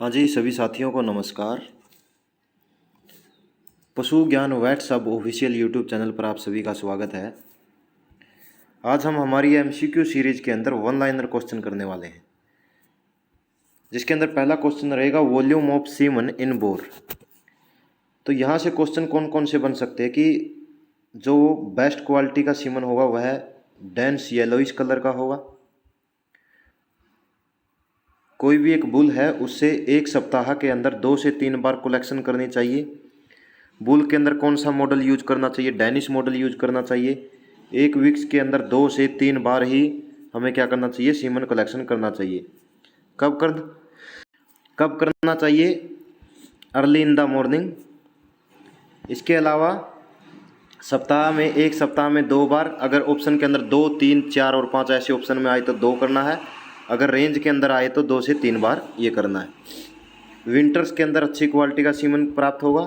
हाँ जी, सभी साथियों को नमस्कार। पशु ज्ञान वैट सब ऑफिशियल यूट्यूब चैनल पर आप सभी का स्वागत है। आज हम हमारी एमसीक्यू सीरीज के अंदर वन लाइनर क्वेश्चन करने वाले हैं, जिसके अंदर पहला क्वेश्चन रहेगा volume of semen in bore. तो यहाँ से क्वेश्चन कौन कौन से बन सकते हैं कि जो बेस्ट क्वालिटी का सीमन होगा वह डेंस येलोइश कलर का होगा। कोई भी एक बुल है उससे एक सप्ताह के अंदर 2 से 3 बार कलेक्शन करनी चाहिए। बुल के अंदर कौन सा मॉडल यूज करना चाहिए? डेनिश मॉडल यूज करना चाहिए। एक वीक्स के अंदर 2 से 3 बार ही हमें क्या करना चाहिए? सीमन कलेक्शन करना चाहिए। कब करना चाहिए? Early in the morning. इसके अलावा एक सप्ताह में 2 बार। अगर ऑप्शन के अंदर 2, 3, 4 और 5 ऐसे ऑप्शन में आए तो 2 करना है। अगर रेंज के अंदर आए तो 2 से 3 बार ये करना है। विंटर्स के अंदर अच्छी क्वालिटी का सीमन प्राप्त होगा।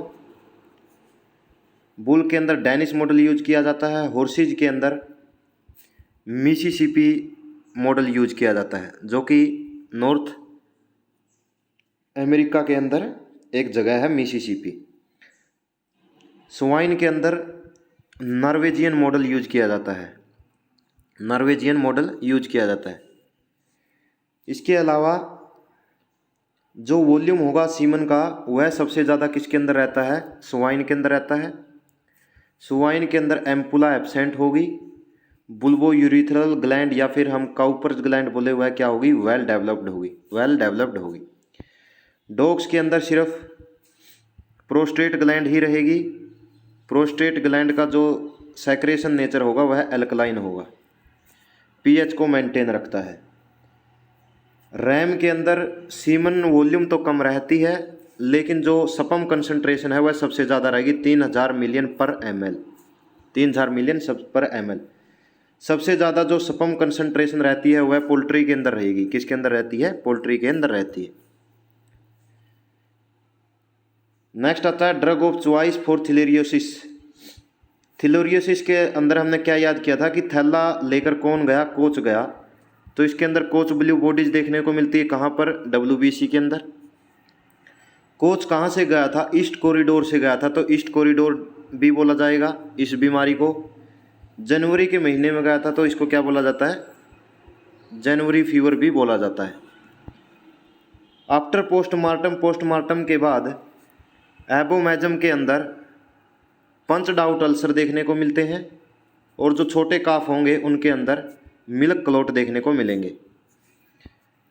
बुल के अंदर डेनिश मॉडल यूज किया जाता है। हॉर्सेज के अंदर मिसिसिपी मॉडल यूज किया जाता है, जो कि नॉर्थ अमेरिका के अंदर एक जगह है मिसिसिपी। स्वाइन के अंदर नॉर्वेजियन मॉडल यूज किया जाता है। नॉर्वेजियन मॉडल यूज किया जाता है। इसके अलावा जो वॉल्यूम होगा सीमन का वह सबसे ज़्यादा किसके अंदर रहता है? स्वाइन के अंदर रहता है। स्वाइन के अंदर एम्पुला एब्सेंट होगी। बुल्बो यूरिथ्रल ग्लैंड या फिर हम काउपर्स ग्लैंड बोले वह क्या होगी? वेल डेवलप्ड होगी। डॉग्स के अंदर सिर्फ प्रोस्टेट ग्लैंड ही रहेगी। प्रोस्टेट ग्लैंड का जो सेक्रेशन नेचर होगा वह एल्कलाइन होगा, पीएच को मेंटेन रखता है। रैम के अंदर सीमन वॉल्यूम तो कम रहती है, लेकिन जो सपम कंसंट्रेशन है वह सबसे ज़्यादा रहेगी, 3000 मिलियन पर ml। 3000 मिलियन पर ml। सबसे ज़्यादा जो सपम कंसंट्रेशन रहती है वह पोल्ट्री के अंदर रहेगी। किसके अंदर रहती है? पोल्ट्री के अंदर रहती है। नेक्स्ट आता है ड्रग ऑफ चॉइस फॉर थिलेरियोसिस। थिलेरियोसिस के अंदर हमने क्या याद किया था कि थैला लेकर कौन गया? कोच गया। तो इसके अंदर कोच ब्लू बॉडीज देखने को मिलती है। कहाँ पर? WBC के अंदर। कोच कहाँ से गया था? ईस्ट कॉरिडोर से गया था, तो ईस्ट कॉरिडोर भी बोला जाएगा इस बीमारी को। जनवरी के महीने में गया था तो इसको क्या बोला जाता है? जनवरी फीवर भी बोला जाता है। आफ्टर पोस्टमार्टम के बाद एबोमेजम के अंदर पंच डाउट अल्सर देखने को मिलते हैं, और जो छोटे काफ होंगे उनके अंदर मिल्क क्लॉट देखने को मिलेंगे।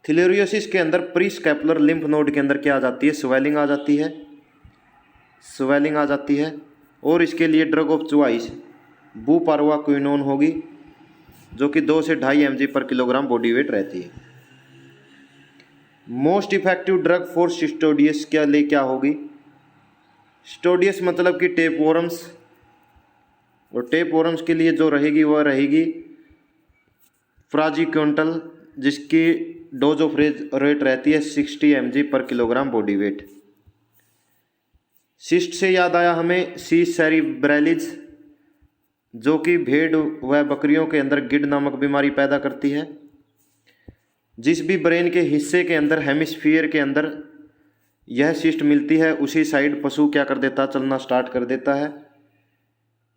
थिलेरियोसिस के अंदर प्रीस्कैपुलर लिम्फ नोड के अंदर क्या आ जाती है? स्वेलिंग आ जाती है। और इसके लिए ड्रग ऑफ चॉइस बुपारवाक्विनोन होगी, जो कि 2 से 2.5 mg पर किलोग्राम बॉडी वेट रहती है। मोस्ट इफेक्टिव ड्रग फॉर सिस्टोडियस के लिए क्या होगी? स्टोडियस मतलब कि टेपवॉर्म्स, और टेपवॉर्म्स के लिए जो रहेगी वह रहेगी फ्राजिक्विंटल, जिसकी डोज ऑफ रेट रहती है 60 mg पर किलोग्राम बॉडी वेट। सिस्ट से याद आया हमें सी सेरिब्रेलिज, जो कि भेड़ व बकरियों के अंदर गिड नामक बीमारी पैदा करती है। जिस भी ब्रेन के हिस्से के अंदर हेमिस्फीयर के अंदर यह सिस्ट मिलती है उसी साइड पशु क्या कर देता? चलना स्टार्ट कर देता है।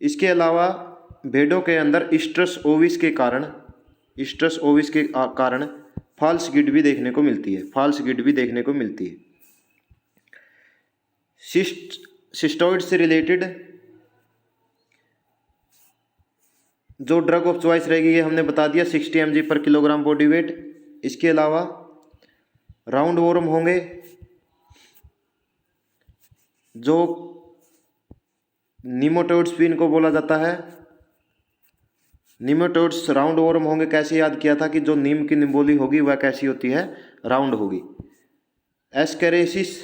इसके अलावा भेड़ों के अंदर स्ट्रस ओविस के कारण फॉल्स गिड भी देखने को मिलती है। सिस्टोइड से रिलेटेड जो ड्रग ऑफ चॉइस रहेगी ये हमने बता दिया, 60 mg पर किलोग्राम बॉडी वेट। इसके अलावा राउंड वॉर्म होंगे, जो निमोटोड्स भी इनको बोला जाता है। निमोटोड्स राउंड वॉर्म होंगे। कैसे याद किया था कि जो नीम की निम्बोली होगी वह कैसी होती है? राउंड होगी। एस्केरेसिस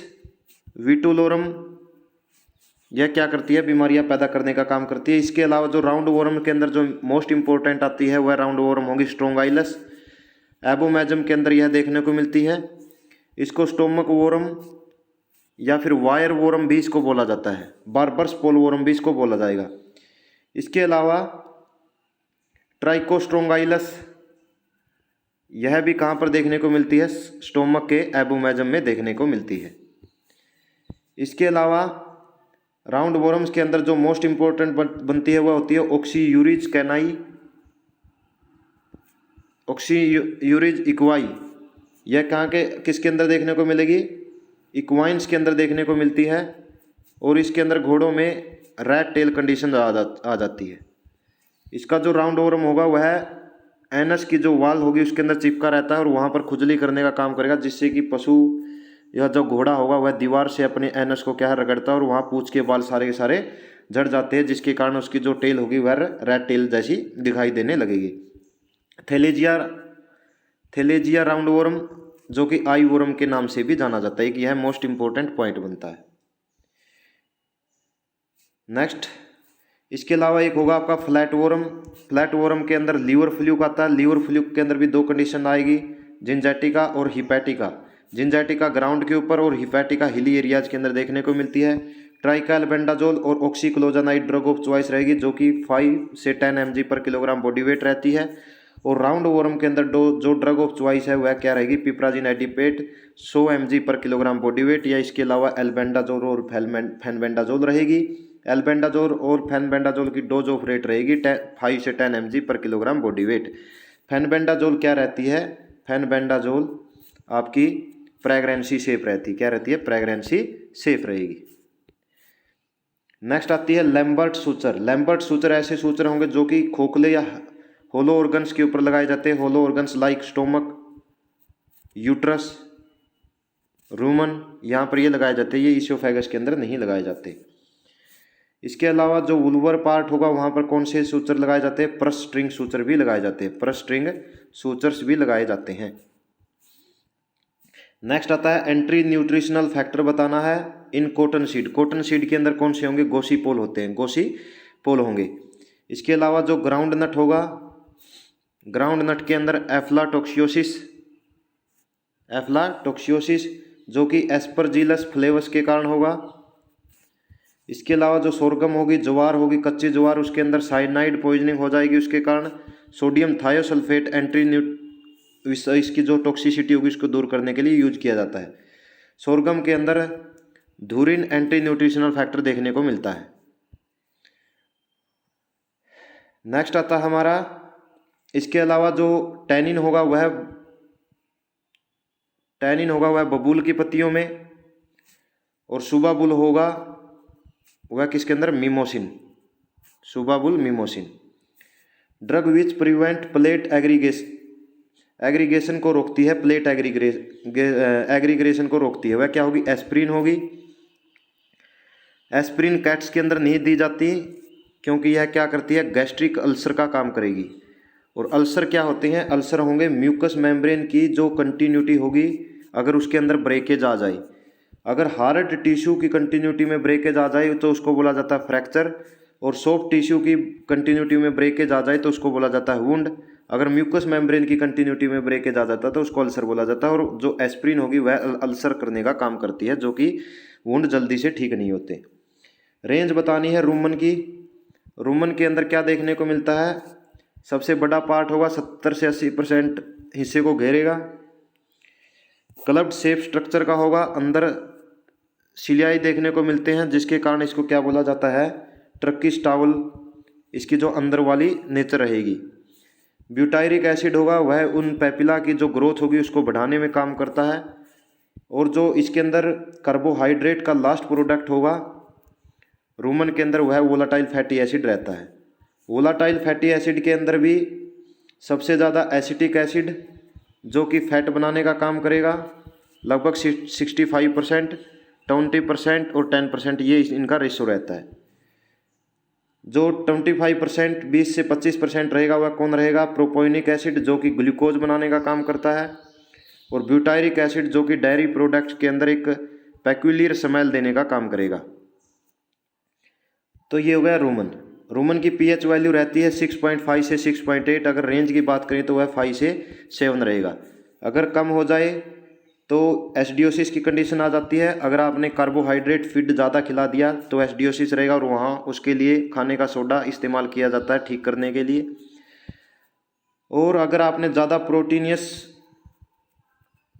विटुलोरम यह क्या करती है? बीमारियां पैदा करने का काम करती है। इसके अलावा जो राउंड वॉर्म के अंदर जो मोस्ट इंपॉर्टेंट आती है वह राउंड वॉर्म होगी स्ट्रोंगाइलस। एबोमेजम के अंदर यह देखने को मिलती है। इसको स्टोमक वॉर्म या फिर वायर वॉर्म भी इसको बोला जाता है। बार्बर्स पोल वॉर्म भी इसको बोला जाएगा। इसके अलावा ट्राइकोस्ट्रोंगाइलस यह भी कहाँ पर देखने को मिलती है? स्टोमक के एबोमेजम में देखने को मिलती है। इसके अलावा राउंड वॉर्म्स के अंदर जो मोस्ट इम्पोर्टेंट बनती है वह होती है ऑक्सीयूरिज कैनाई, ऑक्सीयूरिज इक्वाई। यह कहाँ के किसके अंदर देखने को मिलेगी? इक्वाइन्स के अंदर देखने को मिलती है, और इसके अंदर घोड़ों में रैट टेल कंडीशन आ जाती है। इसका जो राउंड वॉर्म होगा वह एनस की जो वाल होगी उसके अंदर चिपका रहता है और वहाँ पर खुजली करने का काम करेगा, जिससे कि पशु या जो घोड़ा होगा वह दीवार से अपने एनस को क्या है रगड़ता है और वहाँ पूंछ के बाल सारे के सारे झड़ जाते हैं, जिसके कारण उसकी जो टेल होगी वह रैट टेल जैसी दिखाई देने लगेगी। थैलेजिया राउंड वॉर्म जो कि आई वॉर्म के नाम से भी जाना जाता है, कि यह मोस्ट इंपॉर्टेंट पॉइंट बनता है। नेक्स्ट, इसके अलावा एक होगा आपका फ्लैट वॉर्म। फ्लैट वॉर्म के अंदर लीवर फ्लूक आता है। लीवर फ्लूक के अंदर भी दो कंडीशन आएगी, जिंजैटिका और हिपैटिका। जिंजैटिका ग्राउंड के ऊपर और हिपैटिका हिली एरियाज के अंदर देखने को मिलती है। ट्राइकैलबेंडाजोल और ऑक्सीक्लोजानाइड ड्रग ऑफ चॉइस रहेगी, जो कि 5 से 10 mg पर किलोग्राम बॉडी वेट रहती है। और राउंड वॉर्म के अंदर जो ड्रग ऑफ चॉइस है वह क्या रहेगी? पिप्राजिन एडिपेट 100 mg पर किलोग्राम बॉडी वेट, या इसके अलावा एल्बेंडाजोल और फेनबेंडाजोल रहेगी। एल्बेंडाजोल और फेनबेंडाजोल की डोज ऑफ रेट रहेगी 5 से 10 mg पर किलोग्राम बॉडी वेट। फेनबेंडाजोल क्या रहती है? फेनबेंडाजोल आपकी फ्रेगरेंसी सेफ रहती है। क्या रहती है? फ्रेगरेंसी सेफ रहेगी। नेक्स्ट आती है लैम्बर्ट सूचर। लैम्बर्ट सूचर ऐसे सूचर होंगे जो कि खोखले या होलो ऑर्गन्स के ऊपर लगाए जाते हैं। Hollow organs like stomach, uterus, rumen, यहाँ पर ये लगाए जाते हैं। ये ईसोफेगस के अंदर नहीं लगाए जाते। इसके अलावा जो वुल्वर पार्ट होगा वहाँ पर कौन से सूचर लगाए जाते हैं? प्रस स्ट्रिंग सूचर भी लगाए जाते हैं। प्रस स्ट्रिंग सूचर्स भी लगाए जाते हैं। नेक्स्ट आता है एंट्री न्यूट्रिशनल फैक्टर बताना है in cotton seed. Cotton seed के अंदर कौन से होंगे? गोसीपोल होते हैं, गोसीपोल होंगे। इसके अलावा जो ग्राउंड नट होगा, ग्राउंड नट के अंदर एफ्लाटोक्सियोसिस जो कि एस्परजिलस फ्लेवस के कारण होगा। इसके अलावा जो सोरगम होगी, ज्वार होगी, कच्ची ज्वार, उसके अंदर साइनाइड पॉइजनिंग हो जाएगी उसके कारण। सोडियम थायोसल्फेट इसकी जो टॉक्सिसिटी होगी इसको दूर करने के लिए यूज किया जाता है। सोरगम के अंदर धुरिन एंटी न्यूट्रिशनल फैक्टर देखने को मिलता है। नेक्स्ट आता है हमारा, इसके अलावा जो टैनिन होगा वह बबूल की पत्तियों में, और सुबाबुल होगा वह किसके अंदर? Mimosine, subabul mimosine. Drug which prevent plate aggregation को रोकती है, प्लेट एग्रीग्रेशन को रोकती है, वह क्या होगी? एस्प्रिन होगी। एस्प्रिन कैट्स के अंदर नहीं दी जाती क्योंकि यह क्या करती है? गैस्ट्रिक अल्सर का काम करेगी। और अल्सर क्या होते हैं? अल्सर होंगे म्यूकस मेम्ब्रेन की जो कंटिन्यूटी होगी अगर उसके अंदर ब्रेकेज आ जाए। अगर हार्ड टिश्यू की कंटिन्यूटी में ब्रेकेज आ जाए तो उसको बोला जाता है फ्रैक्चर, और सॉफ्ट टिश्यू की कंटिन्यूटी में ब्रेकेज आ जाए तो उसको बोला जाता है वुंड। अगर म्यूकस मेम्ब्रेन की कंटिन्यूटी में ब्रेकेज आ जाता है तो उसको अल्सर बोला जाता है। और जो एस्प्रिन होगी वह अल्सर करने का काम करती है, जो कि वुंड जल्दी से ठीक नहीं होते। रेंज बतानी है रूमन की। रूमन के अंदर क्या देखने को मिलता है? सबसे बड़ा पार्ट होगा, 70 से 80% हिस्से को घेरेगा। क्लब्ड शेप स्ट्रक्चर का होगा, अंदर सिलियाई देखने को मिलते हैं, जिसके कारण इसको क्या बोला जाता है? ट्रकिस टावल, इसकी जो अंदर वाली नेचर रहेगी। ब्यूटायरिक एसिड होगा वह उन पैपिला की जो ग्रोथ होगी उसको बढ़ाने में काम करता है। और जो इसके अंदर कार्बोहाइड्रेट का लास्ट प्रोडक्ट होगा रूमन के अंदर वह वोलाटाइल फैटी एसिड रहता है। वोलाटाइल फैटी एसिड के अंदर भी सबसे ज़्यादा एसिटिक एसिड जो कि फैट बनाने का काम करेगा, लगभग 65%, 20% और 10%, ये इनका रेशो रहता है। जो 25%, 20 से 25% रहेगा वह कौन रहेगा? प्रोपोनिक एसिड जो कि ग्लूकोज बनाने का काम करता है, और ब्यूटायरिक एसिड जो कि डेयरी प्रोडक्ट्स के अंदर एक पेक्यूलियर स्मेल देने का काम करेगा। तो ये हो गया रूमन। रूमन की पीएच वैल्यू रहती है 6.5 से 6.8। अगर रेंज की बात करें तो वह 5 से 7 रहेगा। अगर कम हो जाए तो एसिडियोसिस की कंडीशन आ जाती है। अगर आपने कार्बोहाइड्रेट फीड ज़्यादा खिला दिया तो एसिडियोसिस रहेगा, और वहाँ उसके लिए खाने का सोडा इस्तेमाल किया जाता है ठीक करने के लिए। और अगर आपने ज़्यादा प्रोटीनियस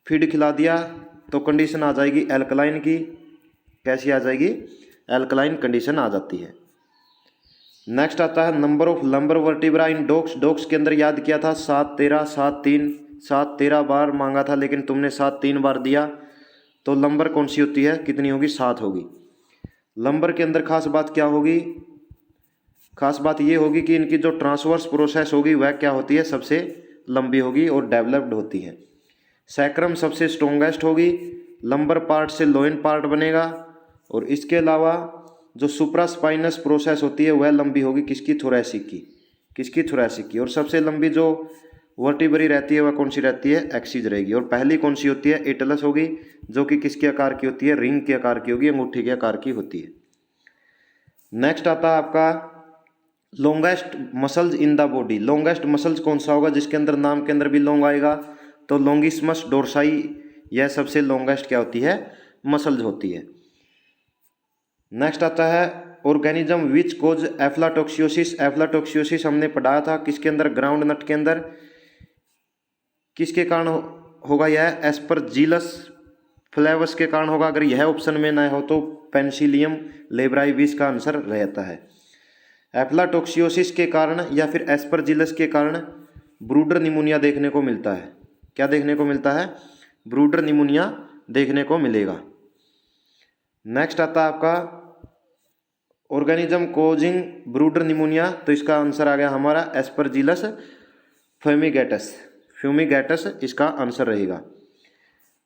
फीड खिला दिया तो कंडीशन आ जाएगी एल्कलाइन की। कैसी आ जाएगी? एल्कलाइन कंडीशन आ जाती है। नेक्स्ट आता है number of lumbar vertebra in dogs. Dogs के अंदर याद किया था 7 13 7 3 7 13 बार मांगा था, लेकिन तुमने 7 3 बार दिया, तो लंबर कौन सी होती है? कितनी होगी? 7 होगी। लंबर के अंदर खास बात क्या होगी? खास बात ये होगी कि इनकी जो ट्रांसवर्स प्रोसेस होगी वह क्या होती है? सबसे लंबी होगी और डेवलप्ड होती है। सैक्रम सबसे स्ट्रोंगेस्ट होगी, लंबर पार्ट से लोइन पार्ट बनेगा, और इसके अलावा जो सुप्रास्पाइनस प्रोसेस होती है वह लंबी होगी किसकी? थोरैसिक की। किसकी? थोरैसिक की। और सबसे लंबी जो वर्टिब्री रहती है वह कौन सी रहती है? एक्सिस रहेगी। और पहली कौन सी होती है? एटलस होगी, जो कि किसके आकार की होती है? रिंग के आकार की होगी, अंगूठी के आकार की होती है। नेक्स्ट आता है आपका longest muscles in the body. Longest muscles कौन सा होगा जिसके अंदर नाम के अंदर भी लॉन्ग आएगा? तो लॉन्गिस्मस डोर्साई, यह सबसे लॉन्गेस्ट क्या होती है? मसल्स होती है। नेक्स्ट आता है ऑर्गेनिज्म विच कोज एफ्लाटोक्सियोसिस। एफ्लाटोक्सियोसिस हमने पढ़ाया था किसके अंदर? ग्राउंड नट के अंदर। किसके कारण होगा यह? एस्परजिलस फ्लेवस के कारण होगा। अगर यह ऑप्शन में ना हो तो पेनिसिलियम लेब्राइविस का आंसर रहता है। एफ्लाटोक्सियोसिस के कारण या फिर एस्परजिलस के कारण ब्रूडर निमोनिया देखने को मिलता है। क्या देखने को मिलता है? ब्रूडर निमोनिया देखने को मिलेगा। नेक्स्ट आता है आपका ऑर्गेनिज्म कोजिंग ब्रूडर निमोनिया, तो इसका आंसर आ गया हमारा एस्परजिलस फ्यूमिगेटस। फ्यूमिगेटस इसका आंसर रहेगा।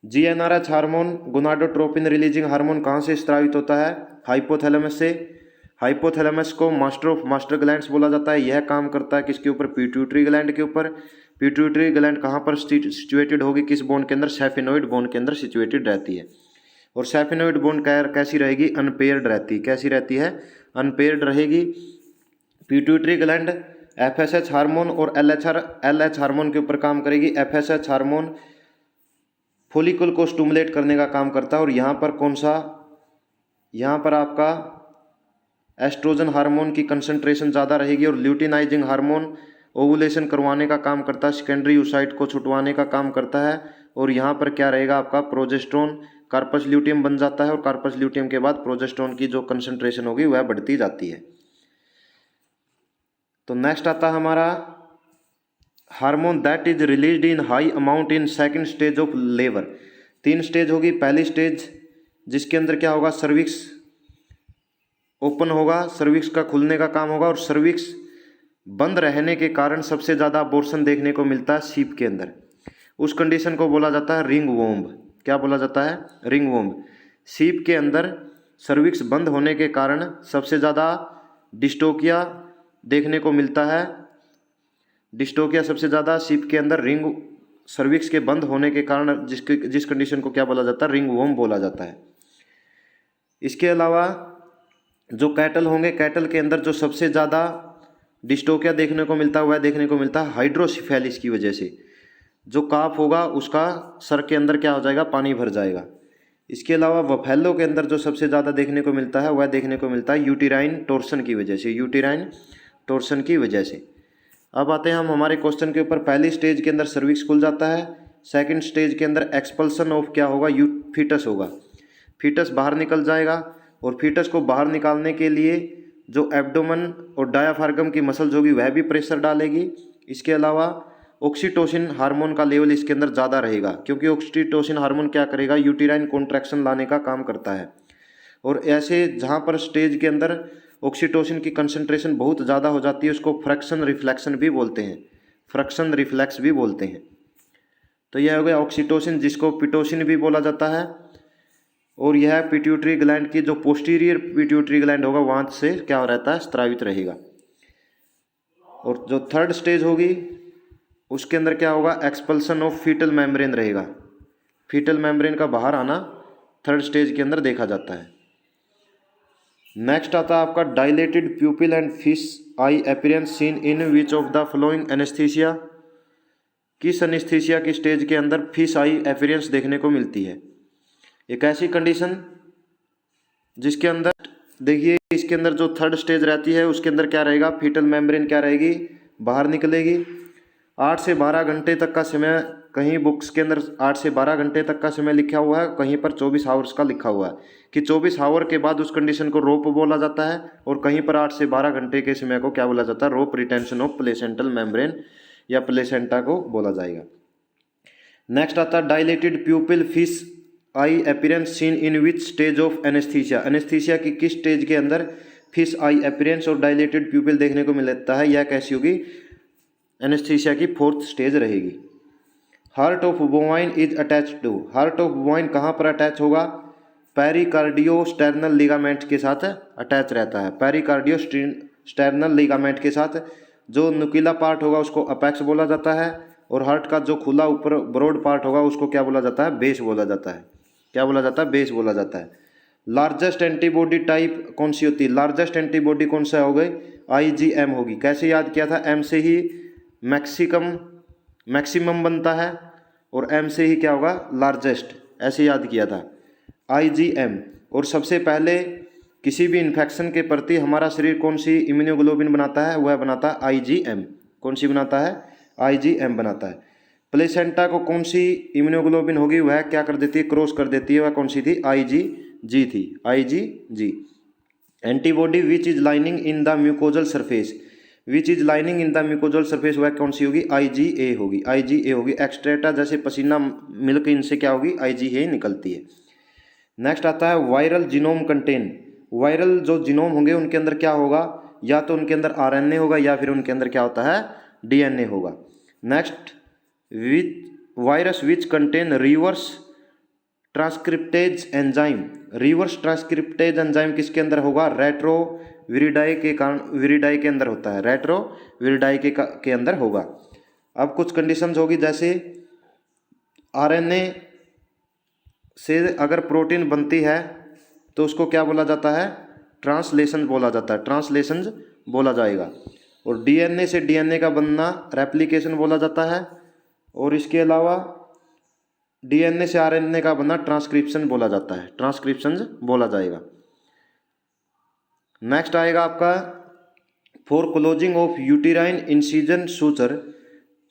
GnRH hormone gonadotropin releasing hormone कहाँ से स्रावित होता है? हाइपोथैलेमस से। हाइपोथैलेमस को मास्टर ऑफ मास्टर ग्लैंड्स बोला जाता है। यह काम करता है किसके ऊपर? पिट्यूटरी ग्लैंड के ऊपर। पिट्यूटरी ग्लैंड कहाँ पर सिचुएटेड होगी? किस बोन के अंदर? सैफिनोइड बोन के अंदर सिचुएटेड रहती है। और सैफिनोइड बोन कैसी रहेगी? अनपेयर्ड रहती। कैसी रहती है? अनपेयर्ड रहेगी। पिट्यूटरी ग्लैंड एफएसएच हार्मोन और एलएच हार्मोन के ऊपर काम करेगी। एफएसएच हार्मोन फोलिकल को स्टिमुलेट करने का काम करता है। और यहाँ पर कौन सा? यहाँ पर आपका एस्ट्रोजन हार्मोन की कंसंट्रेशन ज़्यादा रहेगी। और ल्यूटिनाइजिंग हार्मोन ओवुलेशन करवाने का काम करता है, सेकेंडरी oocyte को छुटवाने का काम करता है। और यहाँ पर क्या रहेगा आपका? प्रोजेस्टेरोन कार्पस ल्यूटियम बन जाता है, और कार्पस ल्यूटियम के बाद प्रोजेस्टेरोन की जो कंसंट्रेशन होगी वह बढ़ती जाती है। तो नेक्स्ट आता है हमारा hormone that is released in high amount in second stage of labour. 3 stage होगी। पहली स्टेज जिसके अंदर क्या होगा? सर्विक्स ओपन होगा, सर्विक्स का खुलने का काम होगा, और सर्विक्स बंद रहने के कारण सबसे ज़्यादा अबॉर्शन देखने को मिलता है शीप के अंदर। उस कंडीशन को बोला जाता है रिंग वोम्ब। क्या बोला जाता है? Ring womb. शीप के अंदर सर्विक्स बंद होने के कारण सबसे ज़्यादा डिस्टोकिया देखने को मिलता है। डिस्टोकिया सबसे ज़्यादा शीप के अंदर रिंग सर्विक्स के बंद होने के कारण जिस कंडीशन को क्या बोला जाता है? रिंग वोम बोला जाता है। इसके अलावा जो कैटल होंगे, कैटल के अंदर जो सबसे ज़्यादा डिस्टोकिया देखने को मिलता है वह देखने को मिलता है हाइड्रोसिफेलिस की वजह से। जो काफ होगा उसका सर के अंदर क्या हो जाएगा? पानी भर जाएगा। इसके अलावा बफेलो के अंदर जो सबसे ज़्यादा देखने को मिलता है वह देखने को मिलता है यूटेराइन टोर्सन की वजह से। यूटेराइन टोर्सन की वजह से। अब आते हैं हम हमारे क्वेश्चन के ऊपर। पहली स्टेज के अंदर सर्विक्स खुल जाता है। सेकंड स्टेज के अंदर एक्सपल्सन ऑफ क्या होगा? फीटस होगा। फीटस बाहर निकल जाएगा, और फीटस को बाहर निकालने के लिए जो एब्डोमेन और डायाफ्रागम की मसल्स होगी वह भी प्रेशर डालेगी। इसके अलावा ऑक्सीटोसिन हार्मोन का लेवल इसके अंदर ज़्यादा रहेगा, क्योंकि ऑक्सीटोसिन हार्मोन क्या करेगा? यूटेराइन कॉन्ट्रैक्शन लाने का काम करता है। और ऐसे जहाँ पर स्टेज के अंदर ऑक्सीटोसिन की कंसंट्रेशन बहुत ज़्यादा हो जाती है उसको फ्रैक्शन रिफ्लेक्शन भी बोलते हैं। फ्रैक्शन रिफ्लेक्स भी बोलते हैं। तो यह हो गया ऑक्सीटोसिन, जिसको पिटोसिन भी बोला जाता है। और यह पिट्यूटरी ग्लैंड की जो पोस्टीरियर पिट्यूटरी ग्लैंड होगा वहाँ से क्या रहता है? स्रावित रहेगा। और जो थर्ड स्टेज होगी उसके अंदर क्या होगा? एक्सपल्सन ऑफ फीटल मेम्ब्रेन रहेगा। फीटल मेम्ब्रेन का बाहर आना थर्ड स्टेज के अंदर देखा जाता है। नेक्स्ट आता है आपका dilated प्यूपिल and fish I appearance seen in which of the following anaesthesia. किस एनेस्थीसिया की स्टेज के अंदर फिश आई अपीयरेंस देखने को मिलती है? एक ऐसी कंडीशन जिसके अंदर देखिए इसके अंदर जो थर्ड स्टेज रहती है उसके अंदर क्या रहेगा? फीटल मेम्ब्रेन क्या रहेगी? बाहर निकलेगी। 8 से 12 घंटे तक का समय, कहीं बुक्स के अंदर 8 से 12 घंटे तक का समय लिखा हुआ है, कहीं पर 24 आवर्स का लिखा हुआ है कि 24 आवर के बाद उस कंडीशन को रोप बोला जाता है, और कहीं पर 8 से 12 घंटे के समय को क्या बोला जाता है, रोप रिटेंशन ऑफ प्लेसेंटल मेम्ब्रेन या प्लेसेंटा को बोला जाएगा। नेक्स्ट आता है dilated प्यूपिल fish I appearance seen in which stage of anaesthesia. Anaesthesia की किस स्टेज के अंदर फिश आई अपीयरेंस और डायलेटेड प्यूपिल देखने को मिलता है, यह कैसी होगी, एनेस्थीसिया की 4th स्टेज रहेगी। Heart of bovine is attach to, heart of bovine कहाँ पर अटैच होगा, पेरिकार्डियोस्टर्नल लिगामेंट के साथ अटैच रहता है। पेरिकार्डियोस्टर्नल लिगामेंट के साथ जो नुकीला पार्ट होगा उसको अपेक्स बोला जाता है, और हार्ट का जो खुला ऊपर ब्रॉड पार्ट होगा उसको क्या बोला जाता है, बेस बोला जाता है। क्या बोला जाता है, बेस बोला जाता है। लार्जेस्ट एंटीबॉडी टाइप कौन सी होती है, लार्जेस्ट एंटीबॉडी कौन सा हो गई, IgM होगी। कैसे याद किया था, M से ही मैक्सिमम बनता है और M से ही क्या होगा, लार्जेस्ट, ऐसे याद किया था IgM। और सबसे पहले किसी भी इन्फेक्शन के प्रति हमारा शरीर कौन सी इम्यूनोग्लोबिन बनाता है, वह बनाता है IgM। कौन सी बनाता है, IgM बनाता है। प्लेसेंटा को कौन सी इम्यूनोग्लोबिन होगी, वह क्या कर देती है, क्रॉस कर देती है, वह कौन सी थी, IgG थी, IgG। Antibody which is lining in the mucosal surface, which is lining in the mucosal surface, वह कौन सी होगी, IgA होगी, IgA होगी। एक्सट्रेटा जैसे पसीना मिल्क, इनसे क्या होगी, IgA निकलती है। नेक्स्ट आता है वायरल जीनोम कंटेन, वायरल जो जीनोम होंगे उनके अंदर क्या होगा, या तो उनके अंदर RNA होगा या फिर उनके अंदर क्या होता है, DNA होगा। Next virus which contain reverse transcriptase enzyme, reverse transcriptase enzyme किसके अंदर होगा, रेट्रोविरिडाई के कारण, विरिडाई के अंदर होता है, रेट्रोविरिडाई के अंदर होगा। अब कुछ कंडीशंस होगी, जैसे RNA से अगर प्रोटीन बनती है तो उसको क्या बोला जाता है, ट्रांसलेशन बोला जाता है, ट्रांसलेशन बोला जाएगा। और DNA से DNA का बनना रेप्लिकेशन बोला जाता है, और इसके अलावा DNA से RNA का बनना ट्रांसक्रिप्शन बोला जाता है, ट्रांसक्रिप्शन बोला जाएगा। नेक्स्ट आएगा आपका for closing of uterine incision suture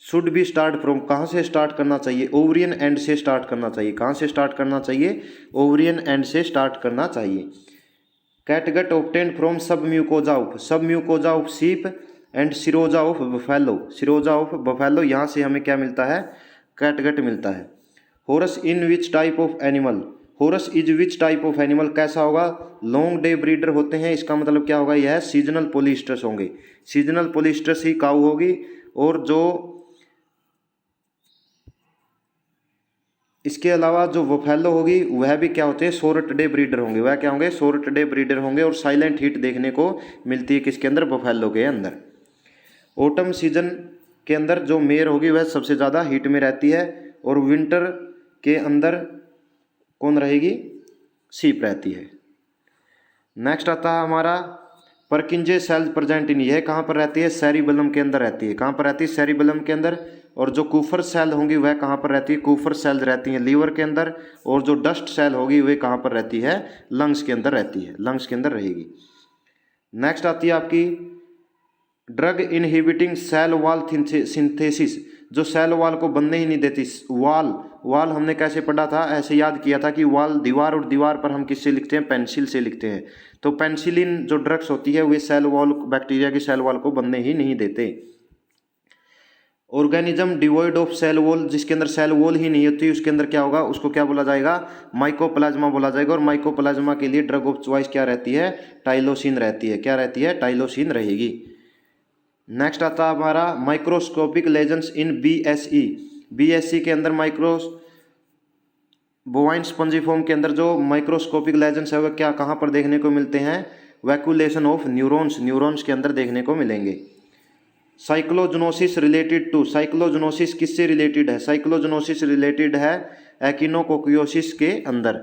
should be start from, कहाँ से स्टार्ट करना चाहिए, ओवरियन एंड से स्टार्ट करना चाहिए। कहाँ से स्टार्ट करना चाहिए, ओवरियन एंड से स्टार्ट करना चाहिए। कैटगट ऑब्टेन्ड फ्रॉम सब mucosa of sheep and Sironja of buffalo, Sironja of buffalo, यहाँ से हमें क्या मिलता है, कैटगट मिलता है। Harrows in which type of animal, harrows is which type of animal, कैसा होगा, लॉन्ग डे ब्रीडर होते हैं, इसका मतलब क्या होगा, यह सीजनल पोलिस्टस होंगे, सीजनल पोलिस्टस ही काऊ होगी। और जो इसके अलावा जो बफेलो होगी वह भी क्या होते हैं, शॉर्ट डे ब्रीडर होंगे, वह क्या होंगे, शॉर्ट डे ब्रीडर होंगे। और साइलेंट हीट देखने को मिलती है किसके अंदर, बफेलो के अंदर। ऑटम सीजन के अंदर जो मेयर होगी वह सबसे ज़्यादा हीट में रहती है, और विंटर के अंदर कौन रहेगी, सीप रहती है। नेक्स्ट आता है हमारा परकिंजे सेल्स प्रेजेंट इन, यह कहाँ पर रहती है, सेरिबेलम के अंदर रहती है। कहाँ पर रहती है, सेरिबेलम के अंदर। और जो कूफर सेल होंगी वह कहाँ पर रहती है, कूफर सेल्स रहती हैं लीवर के अंदर। और जो डस्ट सेल होगी वह कहाँ पर रहती है, लंग्स के अंदर रहती है, लंग्स के अंदर रहेगी। नेक्स्ट आती है आपकी drug inhibiting cell wall synthesis, जो सेल वॉल को बनने ही नहीं देती। वाल हमने कैसे पढ़ा था, ऐसे याद किया था कि वाल दीवार, और दीवार पर हम किससे लिखते हैं, पेंसिल से लिखते हैं। तो पेंसिलिन जो ड्रग्स होती है वे सेल वॉल, बैक्टीरिया की सेल वॉल को बनने ही नहीं देते। Organism devoid of cell wall, जिसके अंदर सेल वॉल ही नहीं होती उसके अंदर क्या होगा, उसको क्या बोला जाएगा, माइकोप्लाज्मा बोला जाएगा। और माइकोप्लाज्मा के लिए ड्रग ऑफ चॉइस क्या रहती है, टाइलोसिन रहती है। क्या रहती है, टाइलोसिन रहेगी। नेक्स्ट आता है हमारा माइक्रोस्कोपिक लेजेंस इन BSE के अंदर बोवाइन स्पंजिफॉर्म के अंदर जो माइक्रोस्कोपिक लेजेंस है वह क्या, कहाँ पर देखने को मिलते हैं, वैक्यूलेशन ऑफ न्यूरॉन्स के अंदर देखने को मिलेंगे। साइक्लोजोनोसिस रिलेटेड टू, साइक्लोजोनोसिस किससे रिलेटेड है, साइक्लोजोनोसिस रिलेटेड है एक्टिनोकोकियोसिस के अंदर।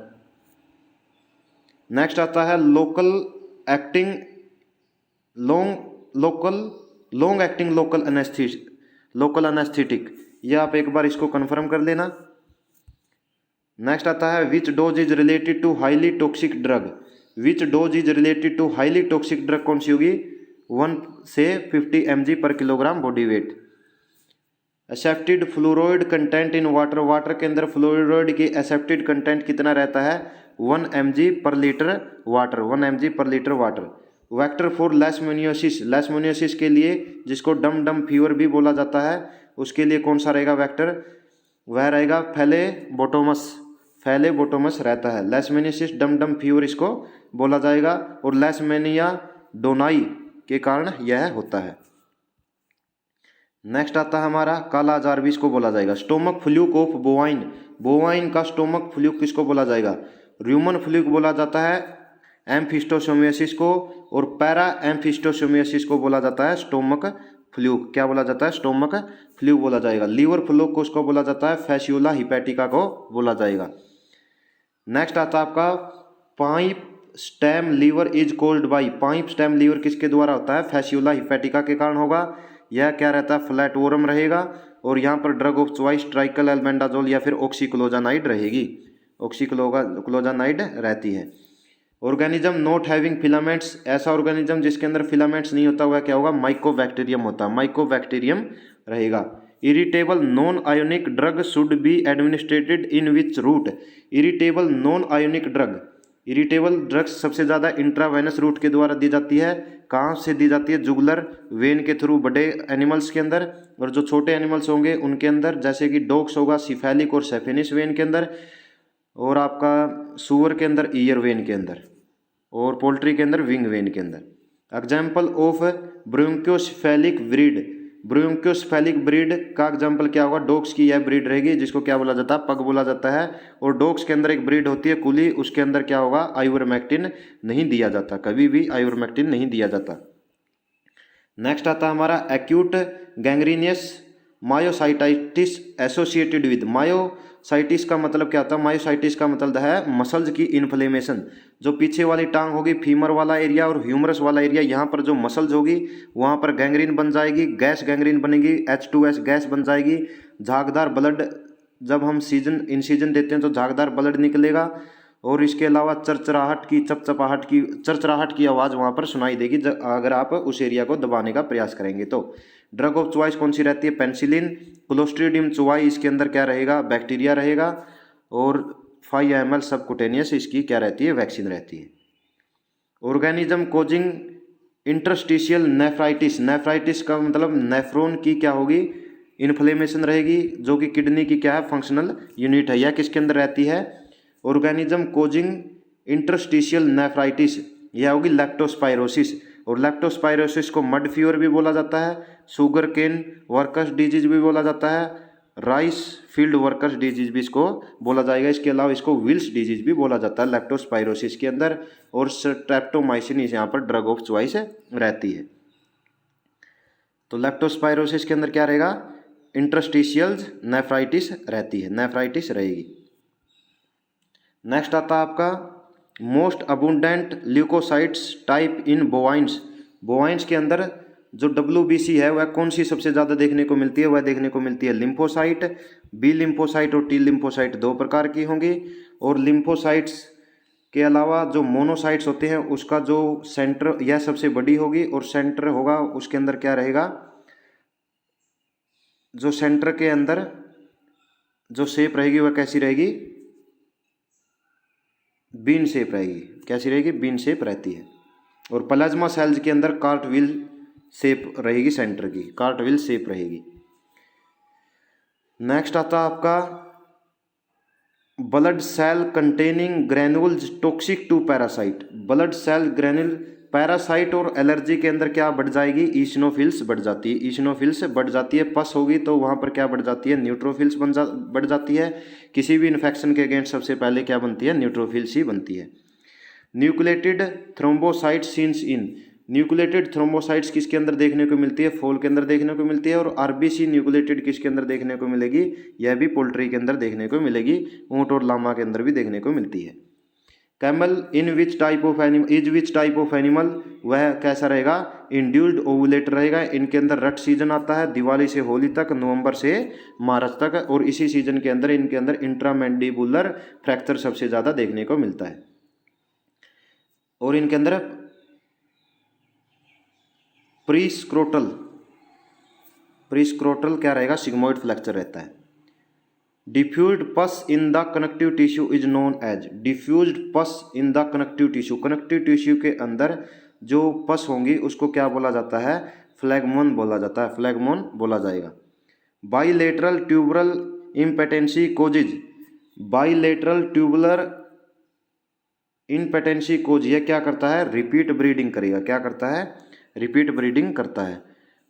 नेक्स्ट आता है लॉन्ग एक्टिंग लोकल एनेस्थेटिक, ये आप एक बार इसको कंफर्म कर लेना। नेक्स्ट आता है which dose is related to highly toxic drug, which dose is related to highly toxic drug कौन सी होगी, 1 से 50 mg पर kilogram body weight. Accepted fluoride content in water, water के अंदर फ्लोराइड की एसेप्टेड कंटेंट कितना रहता है 1 mg पर लीटर वाटर, 1 mg पर लीटर वाटर। वेक्टर फॉर लेशमैनियोसिस, लेशमैनियोसिस के लिए जिसको डम डम फीवर भी बोला जाता है उसके लिए कौन सा रहेगा वेक्टर, वह रहेगा फैलेबोटोमस, फैलेबोटोमस रहता है। लेशमैनियोसिस डम डम फीवर इसको बोला जाएगा और लेशमैनिया डोनाई के कारण यह होता है। नेक्स्ट आता है हमारा काला अजार भी इसको बोला जाएगा। Stomach fluke of bovine, bovine का स्टोमक फ्लूक किसको बोला जाएगा, र्यूमन फ्लूक बोला जाता है एम्फिस्टोसोमियासिस को, और पैरा एम्फिस्टोसोमियासिस को बोला जाता है स्टोमक फ्लूक। क्या बोला जाता है, स्टोमक फ्लूक बोला जाएगा। लीवर फ्लूक को उसको बोला जाता है फैसियोला हिपैटिका को बोला जाएगा। नेक्स्ट आता है आपका pipe stem liver is called by, pipe stem liver किसके द्वारा होता है, फैसियोला हिपैटिका के कारण होगा। यह क्या रहता है, फ्लैटवोरम रहेगा और यहाँ पर ड्रग ऑफ चॉइस ट्राइकल एल्बेंडाजोल या फिर ऑक्सीक्लोजानाइड रहेगी, ऑक्सीक्लोजानाइड रहती है। ऑर्गेनिज्म नॉट हैविंग फिलामेंट्स, ऐसा ऑर्गेनिज्म जिसके अंदर फिलामेंट्स नहीं होता हुआ क्या होगा, माइकोबैक्टीरियम होता है, माइकोबैक्टीरियम रहेगा। Irritable non ionic drug should be administrated in which route, irritable non ionic drug, irritable drugs सबसे ज़्यादा इंट्रावेनस रूट के द्वारा दी जाती है। कहाँ से दी जाती है, जुगुलर वेन के थ्रू बड़े एनिमल्स के अंदर, और जो छोटे एनिमल्स होंगे उनके अंदर जैसे कि डॉग्स होगा सिफेलिक और सेफेनिस वेन के अंदर, और आपका सुअर के अंदर ईयर वेन के अंदर, और पोल्ट्री के अंदर विंग वेन के अंदर। एग्जाम्पल ऑफ ब्रोंकियोस्फेलिक ब्रीड, ब्रोंकियोस्फेलिक ब्रीड का एग्जाम्पल क्या होगा, डॉग्स की यह ब्रीड रहेगी जिसको क्या बोला जाता है, पग बोला जाता है। और डॉग्स के अंदर एक ब्रीड होती है कुली, उसके अंदर क्या होगा, आइवरमेक्टिन नहीं दिया जाता, कभी भी आइवरमेक्टिन नहीं दिया जाता। नेक्स्ट आता है हमारा acute gangrenous myositis associated with, myositis का मतलब क्या होता है, मायोसाइटिस का मतलब है मसल्स की इन्फ्लेमेशन। जो पीछे वाली टांग होगी फीमर वाला एरिया और ह्यूमरस वाला एरिया, यहाँ पर जो मसल्स होगी वहाँ पर गैंग्रीन बन जाएगी, गैस गैंग्रीन बनेगी, H2S गैस बन जाएगी, झागदार ब्लड, जब हम सीजन इंसीजन देते हैं तो झागदार ब्लड निकलेगा, और इसके अलावा चरचराहट की, चपचपाहट की, चरचराहट की आवाज़ वहाँ पर सुनाई देगी अगर आप उस एरिया को दबाने का प्रयास करेंगे तो। ड्रग ऑफ चॉइस कौन सी रहती है, पेनिसिलिन। क्लोस्ट्रीडियम चुवाई, इसके अंदर क्या रहेगा, बैक्टीरिया रहेगा, और 5 ml सबकुटेनियस इसकी क्या रहती है, वैक्सीन रहती है। Organism causing interstitial nephritis, nephritis का मतलब नेफ्रॉन की क्या होगी, इन्फ्लेमेशन रहेगी, जो कि किडनी की क्या है, फंक्शनल यूनिट है। यह किसके अंदर रहती है, ऑर्गेनिज्म कोजिंग इंटरस्टिशियल नेफ्राइटिस, यह होगी लैक्टोस्पाइरोसिस, और लैक्टोस्पाइरोसिस को मड फीवर भी बोला जाता है, शुगर केन वर्कर्स डिजीज भी बोला जाता है, राइस फील्ड वर्कर्स डिजीज भी इसको बोला जाएगा। इसके अलावा इसको विल्स डिजीज भी बोला जाता है लैक्टोस्पाइरोसिस के अंदर, और स्ट्रेप्टोमाइसिन यहाँ पर ड्रग ऑफ चॉइस रहती है। तो लैक्टोस्पाइरोसिस के अंदर क्या रहेगा, इंटरस्टिशियल नेफ्राइटिस रहती है, नेफ्राइटिस रहेगी। नेक्स्ट आता है आपका मोस्ट अबुंडेंट ल्यूकोसाइट्स टाइप इन बोवाइन्स, बोवाइन्स के अंदर जो WBC है वह कौन सी सबसे ज़्यादा देखने को मिलती है, वह देखने को मिलती है लिम्फोसाइट, बी लिम्फोसाइट और टी लिम्फोसाइट, दो प्रकार की होंगी। और लिम्फोसाइट्स के अलावा जो मोनोसाइट्स होते हैं उसका जो सेंटर, यह सबसे बड़ी होगी, और सेंटर होगा उसके अंदर क्या रहेगा, जो सेंटर के अंदर जो शेप रहेगी वह कैसी रहेगी, बीन शेप रहेगी, कैसी रहेगी, बीन शेप रहती है। और प्लाज्मा सेल्स के अंदर कार्टविल शेप रहेगी, सेंटर की कार्टविल शेप रहेगी। नेक्स्ट आता है आपका blood cell containing granules toxic to parasite, blood cell granule parasite और एलर्जी के अंदर क्या बढ़ जाएगी, ईसिनोफिल्स बढ़ जाती है, ईसिनोफिल्स बढ़ जाती है। पस होगी तो वहाँ पर क्या बढ़ जाती है, न्यूट्रोफिल्स बढ़ जाती है। किसी भी इन्फेक्शन के अगेंस्ट सबसे पहले क्या बनती है, न्यूट्रोफिल्स ही बनती है। Nucleated thrombocytes scenes in, nucleated thrombocytes किसके अंदर देखने को मिलती है, फॉल के अंदर देखने को मिलती है। और RBC न्यूक्लिएटेड किसके अंदर देखने को मिलेगी, यह भी पोल्ट्री के अंदर देखने को मिलेगी, ऊँट और लामा के अंदर भी देखने को मिलती है। Camel in which type of animal, is which type of animal, वह कैसा रहेगा, इंड्यूस्ड ओवुलेटर रहेगा। इनके अंदर रट सीजन आता है दिवाली से होली तक, नवंबर से मार्च तक, और इसी सीजन के अंदर इनके अंदर इंट्रामैंडिबुलर फ्रैक्चर सबसे ज़्यादा देखने को मिलता है। और इनके अंदर प्रीस्क्रोटल प्रीस्क्रोटल क्या रहेगा, सिग्मोइड फ्रैक्चर रहता है। Diffused pus in the connective tissue is known as, diffused pus in the connective tissue, connective tissue के अंदर जो पस होंगी उसको क्या बोला जाता है, फ्लैगमोन बोला जाता है, फ्लैगमोन बोला जाएगा। Bilateral tubular impatency causes, bilateral tubular impatency cause ये क्या करता है, रिपीट ब्रीडिंग करेगा, क्या करता है, रिपीट ब्रीडिंग करता है।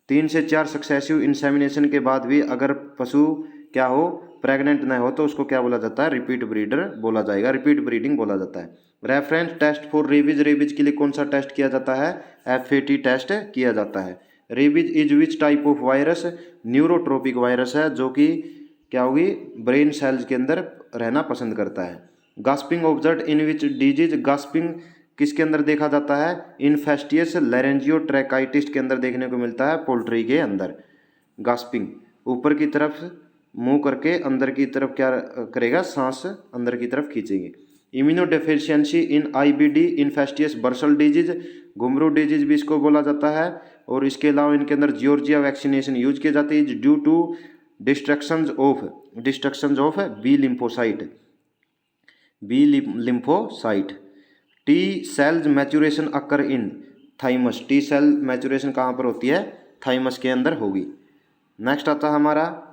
3 से 4 सक्सेसिव इंसेमिनेशन के बाद भी अगर पशु क्या हो, प्रेग्नेंट न हो तो उसको क्या बोला जाता है, रिपीट ब्रीडर बोला जाएगा, रिपीट ब्रीडिंग बोला जाता है। Reference test for rabies, rabies के लिए कौन सा टेस्ट किया जाता है, FAT टेस्ट किया जाता है। Rabies is which type of virus, neurotropic virus है जो कि क्या होगी, ब्रेन सेल्स के अंदर रहना पसंद करता है। Gasping observe in which disease, gasping किसके अंदर देखा जाता है, इन्फेस्टियस लैरेंजियोट्रैकाइटिस के अंदर देखने को मिलता है, पोल्ट्री के अंदर। गास्पिंग ऊपर की तरफ मुंह करके अंदर की तरफ क्या करेगा, सांस अंदर की तरफ खींचेंगे। इम्यूनोडेफिशिएंसी इन IBD, इन्फेस्टियस बर्सल डिजीज, घुंघरू डिजीज भी इसको बोला जाता है। और इसके अलावा इनके अंदर जियोर्जिया वैक्सीनेशन यूज की जाती है due to destructions of B lymphocyte, B lymphocyte. T cells maturation occur in thymus, T cell maturation कहाँ पर होती है, थाइमस के अंदर होगी। नेक्स्ट आता है हमारा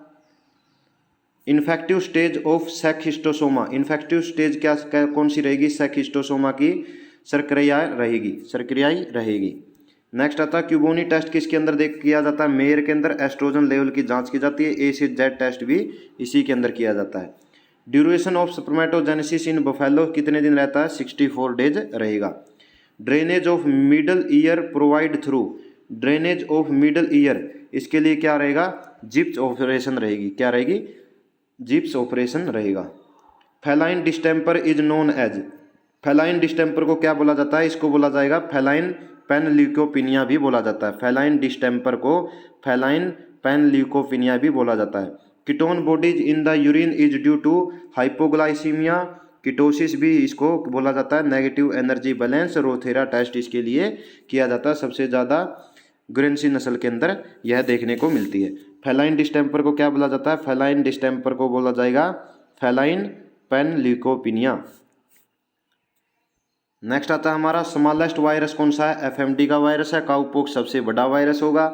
infective stage of schistosoma, infective stage क्या कौन सी रहेगी, सेक्हिस्टोसोमा की सरक्रियाएं रहेगी। नेक्स्ट आता है क्यूबोनी टेस्ट किसके अंदर देख किया जाता है, मेयर के अंदर एस्ट्रोजन लेवल की जांच की जाती है। A से Z टेस्ट भी इसी के अंदर किया जाता है। Duration of spermatogenesis in buffalo कितने दिन रहता है, 64 डेज रहेगा। Drainage of middle ear provide through, drainage of middle ear इसके लिए क्या रहेगा, जिप्स ऑपरेशन रहेगी, क्या रहेगी, जिप्स ऑपरेशन रहेगा। Feline distemper is known as, feline distemper को क्या बोला जाता है, इसको बोला जाएगा फेलाइन पैनल्यूकोपिनिया भी बोला जाता है। फेलाइन डिस्टेम्पर को फेलाइन पैनल्यूकोपिनिया भी बोला जाता है। Ketone bodies in the urine is due to hypoglycaemia, ketosis भी इसको बोला जाता है। Negative energy balance, Rothera test इसके लिए किया जाता है। सबसे ज़्यादा ग्रेन्सी नस्ल के अंदर यह देखने को मिलती है। फेलाइन डिस्टेम्पर को क्या बोला जाता है, फेलाइन डिस्टेम्पर को बोला जाएगा फेलाइन पैनल्यूकोपिनिया। नेक्स्ट आता है हमारा स्मॉलेस्ट वायरस कौन सा है, FMD का वायरस है। काउपॉक्स सबसे बड़ा वायरस होगा।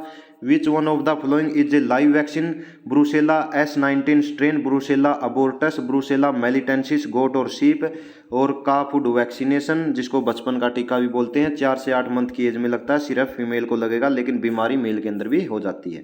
Which one of the following is a live vaccine, brucella S19 strain, brucella abortus, brucella melitensis goat और शीप, और का फूड वैक्सीनेशन जिसको बचपन का टीका भी बोलते हैं, 4 से 8 मंथ की एज में लगता है। सिर्फ फीमेल को लगेगा लेकिन बीमारी मेल के अंदर भी हो जाती है।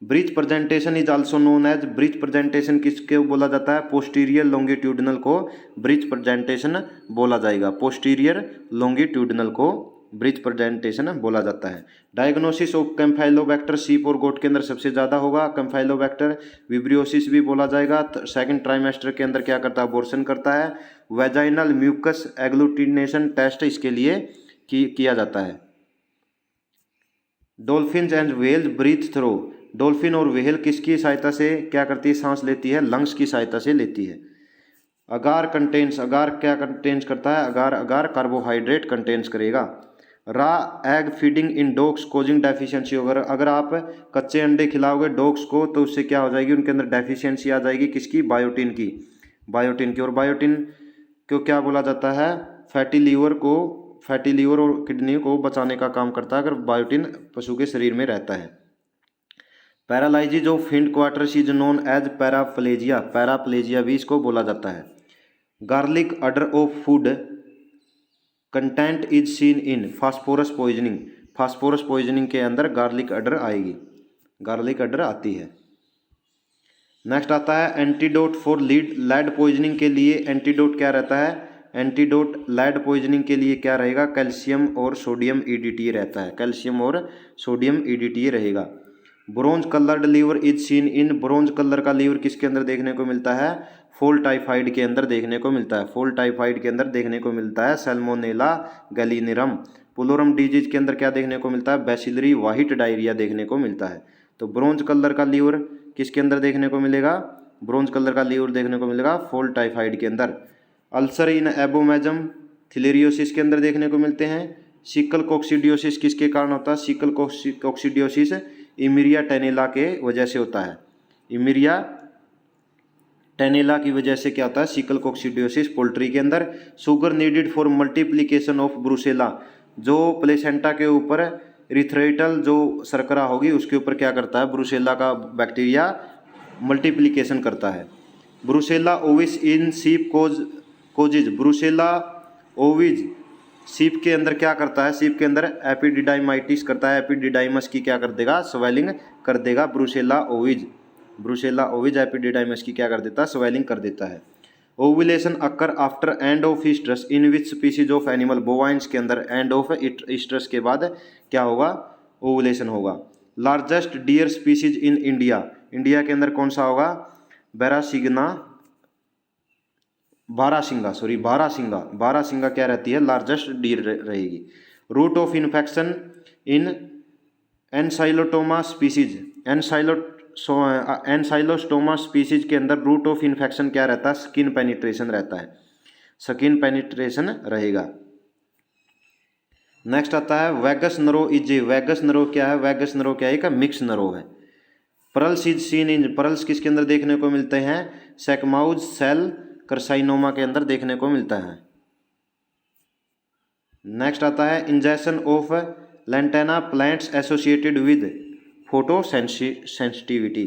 Bridge presentation is also known as, bridge presentation किसके बोला जाता है, पोस्टीरियर लॉन्गिट्यूडिनल को ब्रिज प्रेजेंटेशन बोला जाएगा। पोस्टीरियर लॉन्गिट्यूडिनल को ब्रिज प्रेजेंटेशन बोला जाता है। डायग्नोसिस ऑफ कैम्फाइलोबैक्टर शीप और गोट के अंदर सबसे ज़्यादा होगा। कैम्फाइलोबैक्टर विब्रियोसिस भी बोला जाएगा। सेकंड ट्राइमेस्टर के अंदर क्या करता है, अबॉर्शन करता है। वेजाइनल म्यूकस एग्लूटिनेशन टेस्ट इसके लिए किया जाता है। Dolphin and whale breathe through, dolphin और व्हेल किसकी सहायता से क्या करती है, सांस लेती है, लंग्स की सहायता से लेती है। अगार कंटेन्स, अगार क्या कंटेन्स करता है, अगार कार्बोहाइड्रेट कंटेन्स करेगा। रा एग फीडिंग इन डॉग्स कोजिंग डेफिशिएंसी, अगर आप कच्चे अंडे खिलाओगे डॉग्स को तो उससे क्या हो जाएगी, उनके अंदर डेफिशिएंसी आ जाएगी, किसकी, बायोटिन की, बायोटिन की। और बायोटिन को क्या बोला जाता है, फैटी लीवर और किडनी को बचाने का काम करता है अगर बायोटिन पशु के शरीर में रहता है। Paralysis of hind quarters is known as paraplegia, paraplegia भी इसको बोला जाता है। Garlic odour of food content is seen in phosphorus poisoning, phosphorus poisoning के अंदर गार्लिक अडर आएगी, गार्लिक अडर आती है। नेक्स्ट आता है एंटीडोट फॉर लेड पॉइजनिंग के लिए एंटीडोट क्या रहता है, एंटीडोट लेड पॉइजनिंग के लिए क्या रहेगा, कैल्शियम और सोडियम EDTA रहता है, कैल्शियम और सोडियम EDTA रहेगा। Bronze coloured liver is seen in, bronze colour का लीवर किसके अंदर देखने को मिलता है, फॉल टाइफाइड के अंदर देखने को मिलता है, फॉल टाइफाइड के अंदर देखने को मिलता है। सैल्मोनेला गैलिनेरम। पुलोरम डिजीज के अंदर क्या देखने को मिलता है, बैसिलरी व्हाइट डायरिया देखने को मिलता है। तो ब्रोंज कलर का लीवर किसके अंदर देखने को मिलेगा, ब्रोंज कलर का लीवर देखने को मिलेगा फॉल टाइफाइड के अंदर। अल्सर इन एबोमेजम थिलेरियोसिस के अंदर देखने को मिलते हैं। सिकल कोक्सीडियोसिस किसके कारण होता है, सिकल कोक्सीडियोसिस इमिरिया टेनेला के वजह से होता है। इमिरिया टेनेला की वजह से क्या होता है, सिकल कोक्सीडियोसिस पोल्ट्री के अंदर। Sugar needed for multiplication of Brucella, जो प्लेसेंटा के ऊपर इरिथ्रोइटल जो शर्करा होगी उसके ऊपर क्या करता है, ब्रुसेला का बैक्टीरिया मल्टीप्लिकेशन करता है। ब्रुसेला ओविस इन सीप कोजिज, ब्रुसेला ओविज सीप के अंदर क्या करता है, सीप के अंदर एपिडिडाइमाइटिस करता है, एपिडिडाइमस की क्या कर देगा, स्वेलिंग कर देगा। ब्रुसेला ओविज एपिडिडाइमस की क्या कर देता है, स्वेलिंग कर देता है। Ovulation occur after end of oestrus in which species of animal, bovines के अंदर एंड ऑफ ईस्ट्रस के बाद क्या होगा, ओव्यूलेशन होगा। Largest deer species in India, India के अंदर कौन सा होगा, बारहसिंगा क्या रहती है, लार्जेस्ट डियर रहेगी। Route of infection in ancylostoma species, ancylostoma species के अंदर रूट ऑफ इन्फेक्शन क्या रहता है, स्किन पेनिट्रेशन रहता है, स्किन पेनिट्रेशन रहेगा। नेक्स्ट आता है वैगस नरो इजे, वैगस नरो क्या है, वैगस नरो क्या है, एक मिक्स नरो है। परल्स इज सीन इन, परल्स किसके अंदर देखने को मिलते हैं, सेकमाउज सेल कार्सिनोमा के अंदर देखने को मिलता है। नेक्स्ट आता है injection of lantana plants associated with photosensitivity,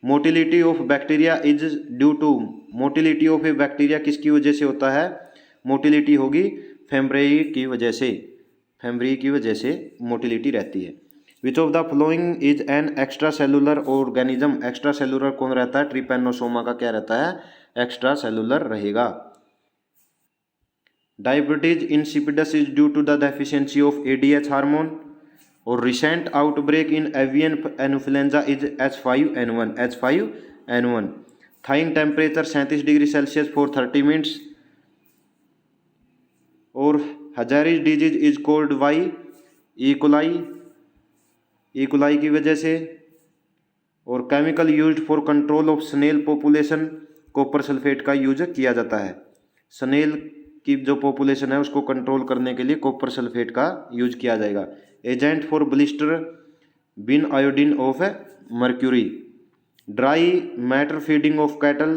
motility of bacteria is due to, motility of a bacteria किसकी वजह से होता है, मोटिलिटी होगी फेम्ब्रेई की वजह से, फेम्ब्रेई की वजह से मोटिलिटी रहती है। Which of the following is an extra cellular organism, extra cellular कौन रहता है, ट्रिपेनोसोमा का क्या रहता है, एक्स्ट्रा सेलुलर रहेगा। Diabetes insipidus is due to the deficiency of ADH hormone, और recent outbreak in avian influenza is H5N1। Thawing temperature 37 degree Celsius for 30 minutes, और Hjarre's disease is caused by E coli की वजह से, और chemical used for control of snail population, copper sulphate का use किया जाता है। स्नेल की जो पॉपुलेशन है उसको कंट्रोल करने के लिए कॉपर सल्फेट का यूज किया जाएगा। Agent for blister biniodide of mercury. Dry matter feeding of cattle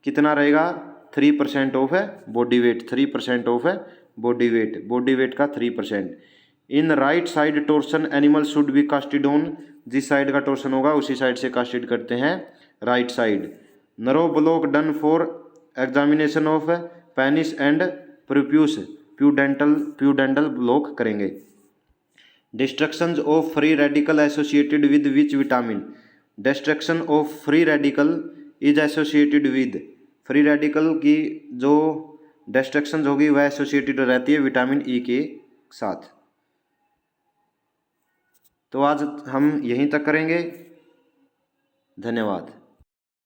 कितना रहेगा, 3% of body weight, 3% of body weight का 3%। In right side torsion animal should be casted on, जिस साइड का torsion होगा उसी साइड से कास्टेड करते हैं, right side. Nerve block done for examination of penis and prepuce, pudendal block करेंगे। Destruction of free radical associated with which vitamin, destruction of free radical is associated with, free radical की जो destruction होगी वह associated रहती है vitamin E के साथ। तो आज हम यहीं तक करेंगे, धन्यवाद।